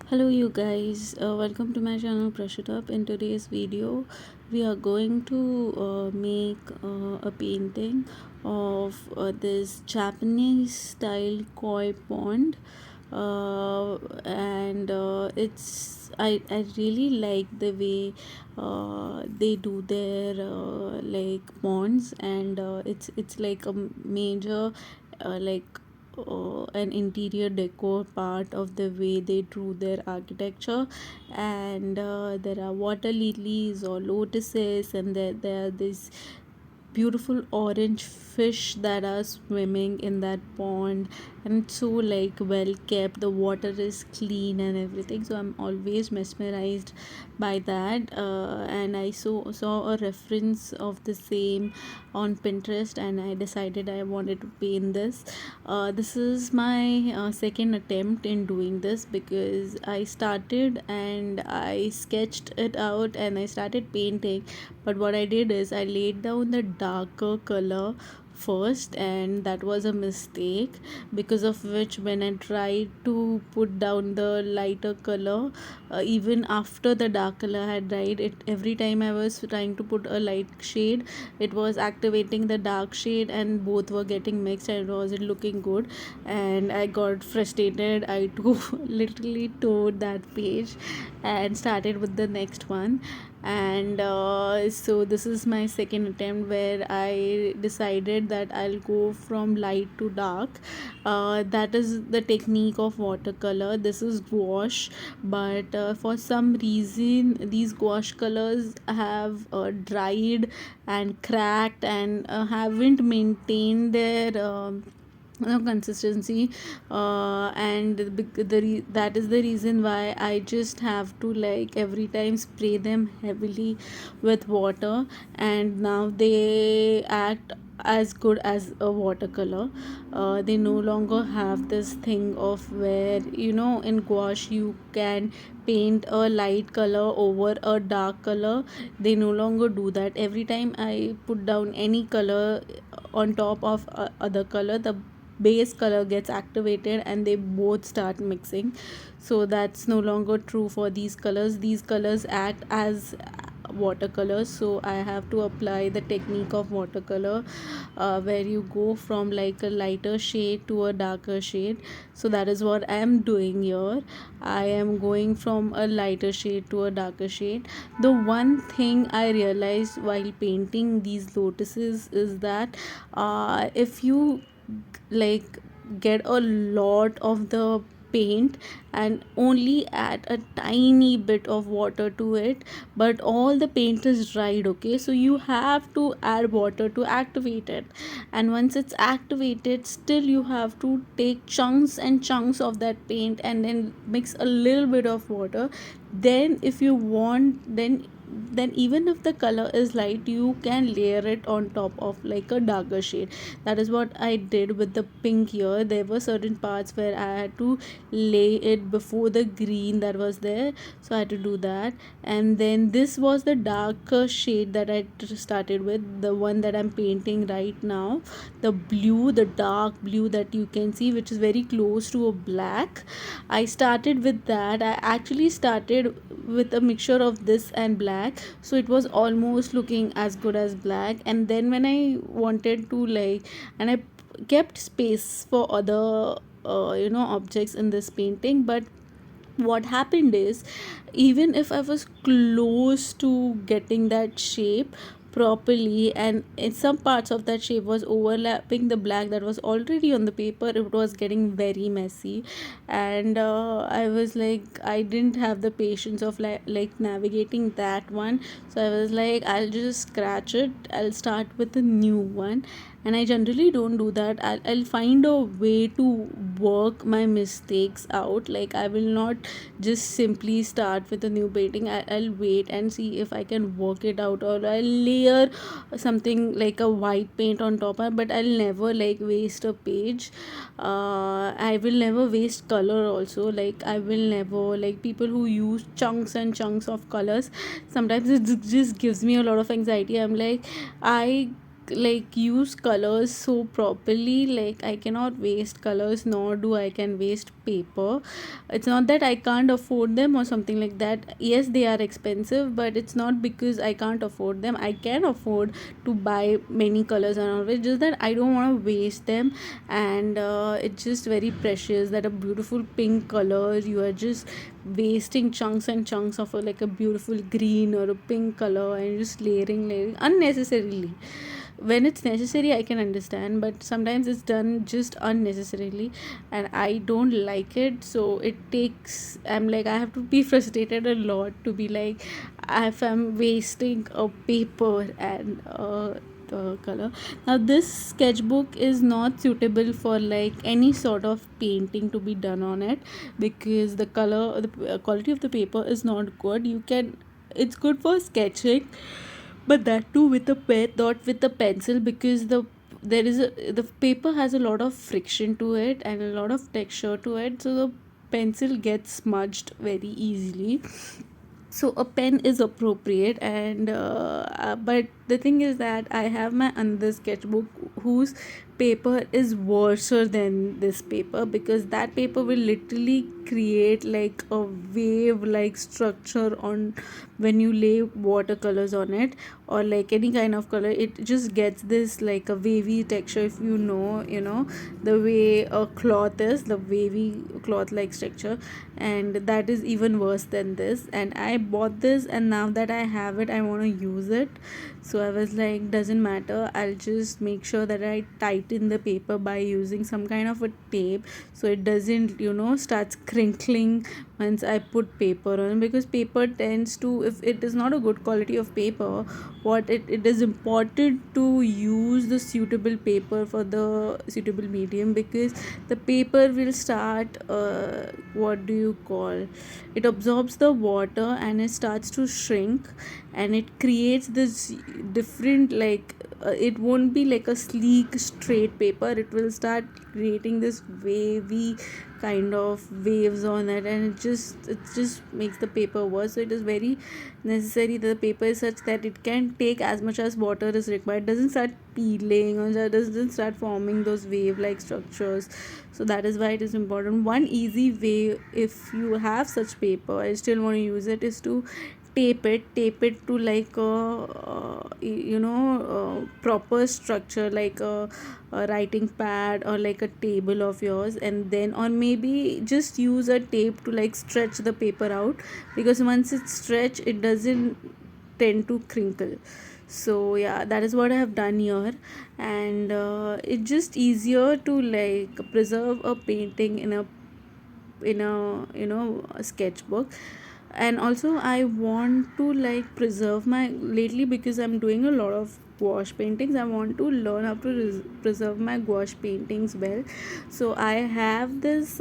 Hello you guys, welcome to my channel Brush It Up. In today's video we are going to make a painting of this Japanese style koi pond, and I really like the way they do their like ponds, and it's like a major like an interior decor part of the way they drew their architecture. And there are water lilies or lotuses, and there are these beautiful orange fish that are swimming in that pond, and it's so like well kept. The water is clean and everything, so I'm always mesmerized by that. And I saw a reference of the same on Pinterest, and I decided I wanted to paint this. This is my second attempt in doing this, because I started and I sketched it out and I started painting. But what I did is I laid down the darker color first, and that was a mistake, because of which when I tried to put down the lighter color, even after the dark color had dried, it every time I was trying to put a light shade, it was activating the dark shade, and both were getting mixed and it wasn't looking good. And I got frustrated. I too literally tore that page and started with the next one. And so this is my second attempt, where I decided that I'll go from light to dark. That is the technique of watercolor. This is gouache, but for some reason these gouache colors have dried and cracked, and haven't maintained their consistency. And that is the reason why I just have to like every time spray them heavily with water, and now they act as good as a watercolor. They no longer have this thing of where, in gouache you can paint a light color over a dark color. They no longer do that. Every time I put down any color on top of other color, the base color gets activated and they both start mixing. So that's no longer true for these colors act as watercolors. So I have to apply the technique of watercolor, where you go from like a lighter shade to a darker shade. So that is what I am doing here. I am going from a lighter shade to a darker shade. The one thing I realized while painting these lotuses is that if you like get a lot of the paint and only add a tiny bit of water to it, but all the paint is dried, okay, so you have to add water to activate it. And once it's activated, still you have to take chunks and chunks of that paint and then mix a little bit of water. Then if you want, then even if the color is light, you can layer it on top of like a darker shade. That is what I did with the pink here. There were certain parts where I had to lay it before the green that was there, so I had to do that. And then this was the darker shade that I started with, the one that I'm painting right now, the blue, the dark blue that you can see, which is very close to a black. I started with that. I actually started with a mixture of this and black, so it was almost looking as good as black. And then when I wanted to like, and I kept space for other objects in this painting. But what happened is, even if I was close to getting that shape properly, and in some parts of that shape was overlapping the black that was already on the paper, it was getting very messy. And I was like, I didn't have the patience of like navigating that one. So I was like, I'll just scratch it, I'll start with a new one. And I generally don't do that. I'll find a way to work my mistakes out. Like, I will not just simply start with a new painting. I'll wait and see if I can work it out, or I'll layer something like a white paint on top of, but I'll never like waste a page. I will never waste color also. Like, I will never, like, people who use chunks and chunks of colors, sometimes it just gives me a lot of anxiety. I'm like, I like use colors so properly. Like I cannot waste colors, nor do I can waste paper. It's not that I can't afford them or something like that. Yes, they are expensive, but it's not because I can't afford them. I can afford to buy many colors and all. It's just that I don't want to waste them. And it's just very precious that a beautiful pink color, you are just wasting chunks and chunks of like a beautiful green or a pink color, and just layering unnecessarily. When it's necessary I can understand, but sometimes it's done just unnecessarily, and I don't like it. So it takes, I'm like, I have to be frustrated a lot to be like, if I'm wasting a paper and color. Now this sketchbook is not suitable for like any sort of painting to be done on it, because the color, the quality of the paper is not good. You can, it's good for sketching, but that too with a pen, not with a pencil, because there is the paper has a lot of friction to it and a lot of texture to it, so the pencil gets smudged very easily. So a pen is appropriate. And but the thing is that I have my another sketchbook whose paper is worse than this paper, because that paper will literally create like a wave like structure on when you lay watercolors on it, or like any kind of color. It just gets this like a wavy texture, if you know, you know, the way a cloth is, the wavy cloth like structure. And that is even worse than this, and I bought this, and now that I have it I want to use it. So I was like, doesn't matter, I'll just make sure that I tighten the paper by using some kind of a tape, so it doesn't, you know, starts crinkling once I put paper on, because paper tends to, if it is not a good quality of paper, what it is important to use the suitable paper for the suitable medium, because the paper will start what do you call, it absorbs the water and it starts to shrink, and it creates this different like it won't be like a sleek straight paper, it will start creating this wavy kind of waves on it, and it just makes the paper worse. So it is very necessary that the paper is such that it can take as much as water is required, it doesn't start peeling or it doesn't start forming those wave like structures. So that is why it is important. One easy way, if you have such paper, I still want to use it, is to tape it to like a proper structure, like a writing pad or like a table of yours, and then, or maybe just use a tape to like stretch the paper out, because once it's stretched it doesn't tend to crinkle. So yeah, that is what I have done here. And it's just easier to like preserve a painting in a a sketchbook. And also I want to like preserve my, lately because I'm doing a lot of gouache paintings, I want to learn how to preserve my gouache paintings well. So I have this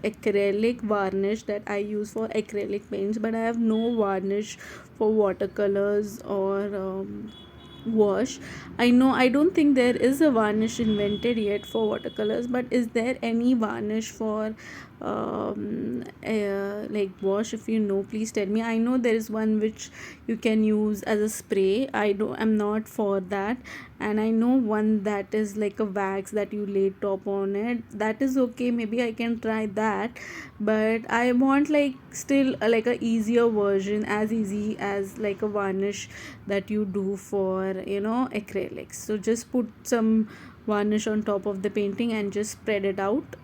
acrylic varnish that I use for acrylic paints, but I have no varnish for watercolors or wash. I know, I don't think there is a varnish invented yet for watercolors, but is there any varnish for like wash? If you know, please tell me. I know there is one which you can use as a spray. I'm not for that. And I know one that is like a wax that you lay top on it, that is okay, maybe I can try that. But I want like still like a easier version, as easy as like a varnish that you do for acrylics. So just put some varnish on top of the painting and just spread it out,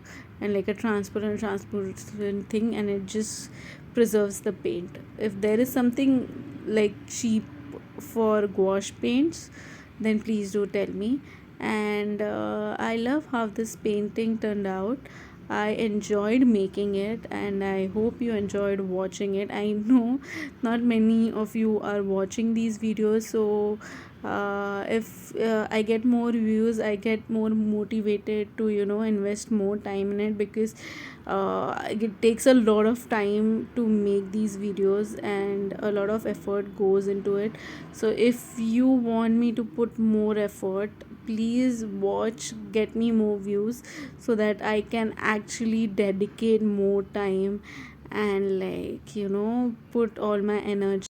and like a transparent thing, and it just preserves the paint. If there is something like cheap for gouache paints, then please do tell me. And I love how this painting turned out. I enjoyed making it, and I hope you enjoyed watching it. I know not many of you are watching these videos, so if I get more views, I get more motivated to invest more time in it, because it takes a lot of time to make these videos and a lot of effort goes into it. So if you want me to put more effort, please watch, get me more views, so that I can actually dedicate more time and like put all my energy